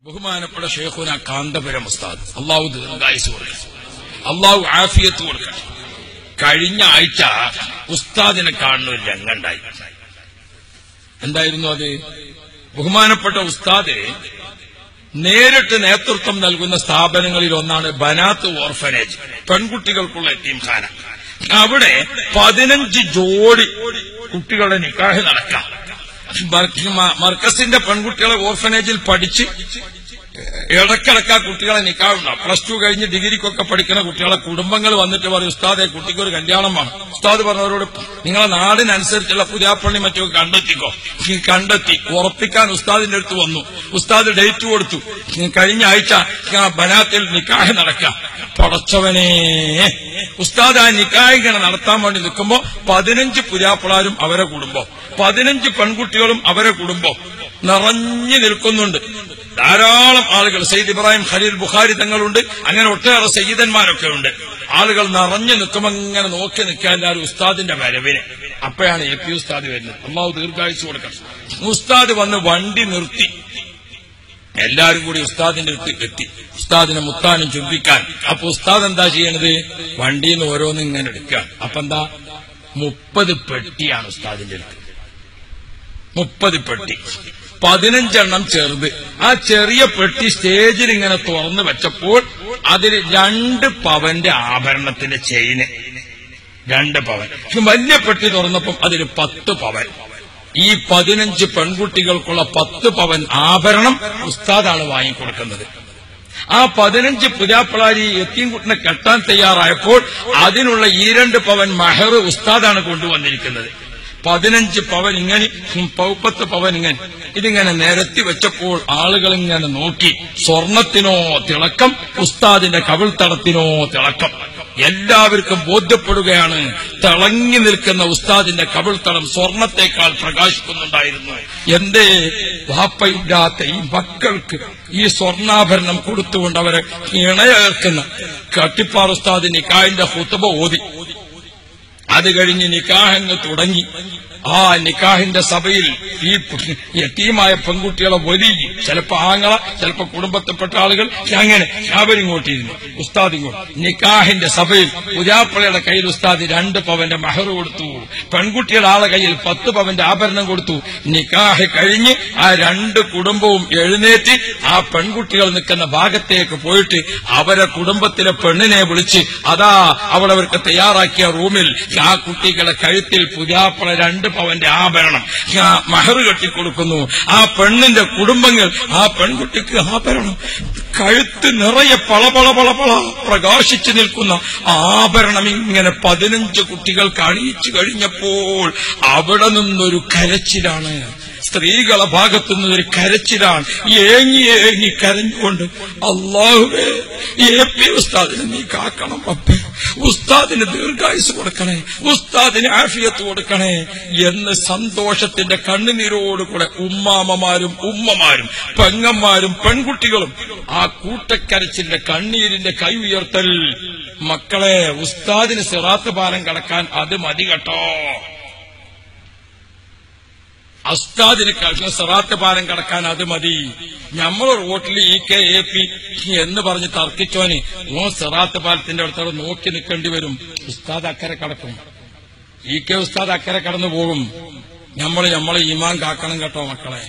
ബഹുമാനപ്പെട്ട ഷെയ്ഖുന കാന്തപുരം ഉസ്താദ് അള്ളാഹു ദീർഘായുസ്സ് കൊടുക്കട്ടെ, അള്ളാഹു ആഫിയത്ത് കൊടുക്കട്ടെ. കഴിഞ്ഞ ആഴ്ച ഉസ്താദിനെ കാണുന്ന ഒരു രംഗണ്ടായി. എന്തായിരുന്നു അത്? ബഹുമാനപ്പെട്ട ഉസ്താദ് നേരിട്ട് നേതൃത്വം നൽകുന്ന സ്ഥാപനങ്ങളിൽ ഒന്നാണ് ബനാത്ത് ഓർഫനേജ്, പെൺകുട്ടികൾക്കുള്ള യതീംഖാന. അവിടെ 15 ജോഡി കുട്ടികളുടെ നിക്കാഹ് നടക്കാം. മർക്കസിന്റെ പെൺകുട്ടികളെ ഓർഫനേജിൽ പഠിച്ച് ഇടക്കിടക്ക് കുട്ടികളെ നിക്കാഹുണ്ടാവും. +2 കഴിഞ്ഞ് ഡിഗ്രിക്കൊക്കെ പഠിക്കുന്ന കുട്ടികളെ കുടുംബങ്ങൾ വന്നിട്ട് പറയും, ഉസ്താദെ കുട്ടിക്ക് ഒരു കല്യാണം വേണം. ഉസ്താദ് പറഞ്ഞവരോട് നിങ്ങളെ നാടിനനുസരിച്ചുള്ള പുതിയാപ്പള്ളി മറ്റൊക്കെ കണ്ടെത്തിക്കോ. കണ്ടെത്തി ഉറപ്പിക്കാൻ ഉസ്താദിന്റെ അടുത്ത് വന്നു. ഉസ്താദ് ഡേറ്റ് കൊടുത്തു. കഴിഞ്ഞ ആഴ്ച ബനാത്തിൽ നിക്കാഹ് നടക്കാം. പടച്ചവനെ, ഉസ്താദ് ആ നിക്കാഹ് ഇങ്ങനെ നടത്താൻ വേണ്ടി നിൽക്കുമ്പോ 15 പുതിയാപ്പിളാരും അവരെ കുടുംബം, 15 പെൺകുട്ടികളും അവരെ കുടുംബം നിറഞ്ഞു നിൽക്കുന്നുണ്ട്. ധാരാളം ആളുകൾ, സയ്യിദ് ഇബ്രാഹിം ഖലീൽ ബുഖാരി തങ്ങളുണ്ട്, അങ്ങനെ ഒട്ടേറെ സയ്യിദന്മാരൊക്കെ ഉണ്ട്. ആളുകൾ നിറഞ്ഞു നിൽക്കുമ്പോൾ ഇങ്ങനെ നോക്കി നിൽക്കാൻ എല്ലാവരും ഉസ്താദിന്റെ വരവിന്. അപ്പോഴാണ് AP ഉസ്താദ് വരുന്നത്. അള്ളാഹു ദീർഘായുസ്സ് കൊടുക്കണം. ഉസ്താദ് വന്ന് വണ്ടി നിർത്തി. എല്ലാരും കൂടി ഉസ്താദിന്റെ അടുത്ത് എത്തി, ഉസ്താദിനെ മുത്താനും ചുംബിക്കാൻ. അപ്പൊ ഉസ്താദ് എന്താ ചെയ്യണത്? വണ്ടിയിൽ നിന്ന് ഓരോന്നും ഇങ്ങനെ എടുക്കുക. അപ്പൊ എന്താ, 30 പെട്ടിയാണ് ഉസ്താദിന്റെ അടുത്ത്. 30 പെട്ടി, 15 ചെറുത്. ആ ചെറിയ പെട്ടി സ്റ്റേജിൽ ഇങ്ങനെ തുറന്നു വെച്ചപ്പോൾ അതിൽ 2 പവന്റെ ആഭരണത്തിന്റെ ചെയിന്, 2 പവൻ. വലിയ പെട്ടി തുറന്നപ്പം അതിൽ 10 പവൻ. ഈ 15 പെൺകുട്ടികൾക്കുള്ള 10 പവൻ ആഭരണം ഉസ്താദാണ് വാങ്ങിക്കൊടുക്കുന്നത്. ആ 15 പുതിയാപ്പിളാരി യതീംകുട്ടിനെ കെട്ടാൻ തയ്യാറായപ്പോൾ അതിനുള്ള 2 പവൻ മഹർ ഉസ്താദാണ് കൊണ്ടുവന്നിരിക്കുന്നത്. 15 പവൻ ഇങ്ങനെ, 10 പവൻ ഇങ്ങനെ, ഇതിങ്ങനെ നിരത്തി വെച്ചപ്പോൾ ആളുകൾ ഇങ്ങനെ നോക്കി. സ്വർണത്തിനോ തിളക്കം, ഉസ്താദിന്റെ കവിൾത്തടത്തിനോ തിളക്കം. എല്ലാവർക്കും ബോധ്യപ്പെടുകയാണ്, തിളങ്ങി നിൽക്കുന്ന ഉസ്താദിന്റെ കവിൾത്തടം സ്വർണത്തേക്കാൾ പ്രകാശിക്കുന്നുണ്ടായിരുന്നു. എന്തേ വാപ്പയില്ലാത്ത ഈ മക്കൾക്ക് ഈ സ്വർണ്ണാഭരണം കൊടുത്തുകൊണ്ട് അവരെ ഇണയേർക്കുന്ന കട്ടിപ്പാർ ഉസ്താദ് നിക്കാഹിന്റെ ഖുത്ബ ഓതി. അത് കഴിഞ്ഞ് നിക്കാഹങ്ങ് തുടങ്ങി. ആ നിക്കാഹിന്റെ സഭയിൽ ഈ യതീമായ പെൺകുട്ടികളെ വലിയ, ചിലപ്പോ ആങ്ങള, ചിലപ്പോ കുടുംബത്തിൽപ്പെട്ട ആളുകൾ, അങ്ങനെ അവരിങ്ങോട്ടിരുന്നു, ഉസ്താദ് ഇങ്ങോട്ട്. നിക്കാഹിന്റെ സഭയിൽ പുതിയാപ്പിളയുടെ കയ്യിൽ ഉസ്താദ് 2 പവന്റെ മഹർ കൊടുത്തു. പെൺകുട്ടിയുടെ ആളെ കയ്യിൽ 10 പവന്റെ ആഭരണം കൊടുത്തു. നിക്കാഹ് കഴിഞ്ഞ് ആ 2 കുടുംബവും എഴുന്നേറ്റ് ആ പെൺകുട്ടികൾ നിൽക്കുന്ന ഭാഗത്തേക്ക് പോയിട്ട് അവരെ കുടുംബത്തിലെ പെണ്ണിനെ വിളിച്ച്, അതാ അവളവർക്ക് തയ്യാറാക്കിയ റൂമിൽ ആ കുട്ടികളെ കഴുത്തിൽ പുതിയാപ്പിള 2 പവന്റെ ആഭരണം മഹർ കെട്ടിക്കൊടുക്കുന്നു. ആ പെണ്ണിന്റെ കുടുംബങ്ങൾ ആ പെൺകുട്ടിക്ക് ആഭരണം, കഴുത്ത് നിറയെ പളപളപളപള പ്രകാശിച്ചു നിൽക്കുന്ന ആഭരണം ഇങ്ങനെ 15 കുട്ടികൾക്ക് അണിയിച്ചു കഴിഞ്ഞപ്പോൾ അവിടെ നിന്നൊരു കരച്ചിലാണ്. സ്ത്രീകളെ ഭാഗത്തുനിന്നൊരു കരച്ചിലാണ്. ഏങ്ങി ഏങ്ങി കരഞ്ഞുകൊണ്ട്, അല്ലാഹുവേ AP ഉസ്താദിനെ നീ കാക്കണം അപ്പേ, ഉസ്താദിന് ദീർഘായുസ് കൊടുക്കണേ, ഉസ്താദിന് ആഫിയത്ത് കൊടുക്കണേ എന്ന് സന്തോഷത്തിന്റെ കണ്ണുനീരോടുകൂടെ ഉമ്മാമ്മമാരും ഉമ്മമാരും പെങ്ങന്മാരും പെൺകുട്ടികളും ആ കൂട്ടക്കരച്ചിന്റെ കണ്ണീരിന്റെ കൈ ഉയർത്തൽ. മക്കളെ, ഉസ്താദിന് സിറാത്ത് പാലം കടക്കാൻ അത് മതി കേട്ടോ. ഉസ്താദിന് സിറാത്ത് പാലം കടക്കാൻ അത് മതി. നമ്മളെ റോട്ടിൽ AK എന്ന് പറഞ്ഞ് തർക്കിച്ചോന് സിറാത്ത് പാലത്തിന്റെ അടുത്തോടെ നോക്കി നിൽക്കേണ്ടി വരും. ഉസ്താദ് അക്കരെ കടക്കും, AK ഉസ്താദ് അക്കരെ കടന്നു പോകും. നമ്മളെ ഈമാൻ കാക്കണം കേട്ടോ മക്കളെ,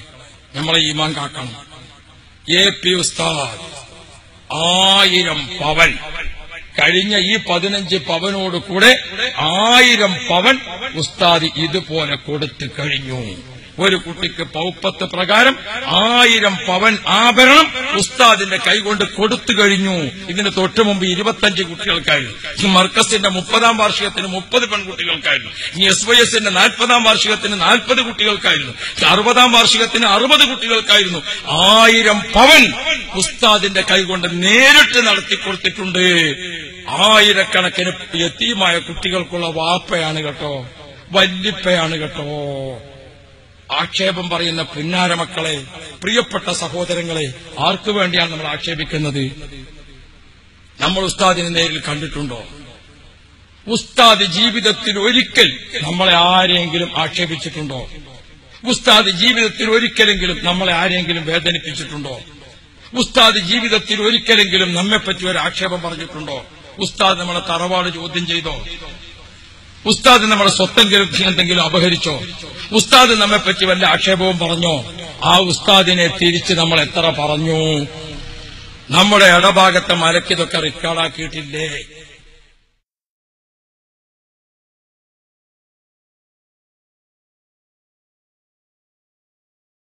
നമ്മളെ ഈമാൻ കാക്കണം. AP ഉസ്താദ് 1000 പവൻ കഴിഞ്ഞ ഈ 15 പവനോട് കൂടെ 1000 പവൻ ഉസ്താദ് ഇതുപോലെ കൊടുത്തു കഴിഞ്ഞു. ഒരു കുട്ടിക്ക് പൗപ്പത്ത് പ്രകാരം 1000 പവൻ ആഭരണം ഉസ്താദിന്റെ കൈകൊണ്ട് കൊടുത്തു കഴിഞ്ഞു. ഇതിന് തൊട്ടു മുമ്പ് 25 കുട്ടികൾക്കായിരുന്നു. മർക്കസിന്റെ 30ാം വാർഷികത്തിന് 30 പെൺകുട്ടികൾക്കായിരുന്നു. SYSന്റെ 40ാം വാർഷികത്തിന് 40 കുട്ടികൾക്കായിരുന്നു. 60ാം വാർഷികത്തിന് 60 കുട്ടികൾക്കായിരുന്നു. 1000 പവൻ ഉസ്താദിന്റെ കൈകൊണ്ട് നേരിട്ട് നടത്തിക്കൊടുത്തിട്ടുണ്ട്. ആയിരക്കണക്കിന് യതീമായ കുട്ടികൾക്കുള്ള വാപ്പയാണ് കേട്ടോ, വല്ലിപ്പയാണ് കേട്ടോ. ആക്ഷേപം പറയുന്ന പുന്നാര മക്കളെ, പ്രിയപ്പെട്ട സഹോദരങ്ങളെ, ആർക്കു വേണ്ടിയാണ് നമ്മൾ ആക്ഷേപിക്കുന്നത്? നമ്മൾ ഉസ്താദിനെ നേരിൽ കണ്ടിട്ടുണ്ടോ? ഉസ്താദ് ജീവിതത്തിൽ ഒരിക്കൽ നമ്മളെ ആരെങ്കിലും ആക്ഷേപിച്ചിട്ടുണ്ടോ? ഉസ്താദ് ജീവിതത്തിൽ ഒരിക്കലെങ്കിലും നമ്മളെ ആരെങ്കിലും വേദനിപ്പിച്ചിട്ടുണ്ടോ? ഉസ്താദ് ജീവിതത്തിൽ ഒരിക്കലെങ്കിലും നമ്മെപ്പറ്റി ഒരു ആക്ഷേപം പറഞ്ഞിട്ടുണ്ടോ? ഉസ്താദ് നമ്മളെ തറവാട് ചോദ്യം ചെയ്തോ? ഉസ്താദ് നമ്മുടെ സ്വത്തെങ്കിലും എന്തെങ്കിലും അപഹരിച്ചോ? ഉസ്താദ് നമ്മെപ്പറ്റി വല്ല ആക്ഷേപവും പറഞ്ഞോ? ആ ഉസ്താദിനെ തിരിച്ച് നമ്മൾ എത്ര പറഞ്ഞു? നമ്മുടെ ഇടഭാഗത്തെ മലക്കിതൊക്കെ റെക്കോർഡാക്കിയിട്ടില്ലേ?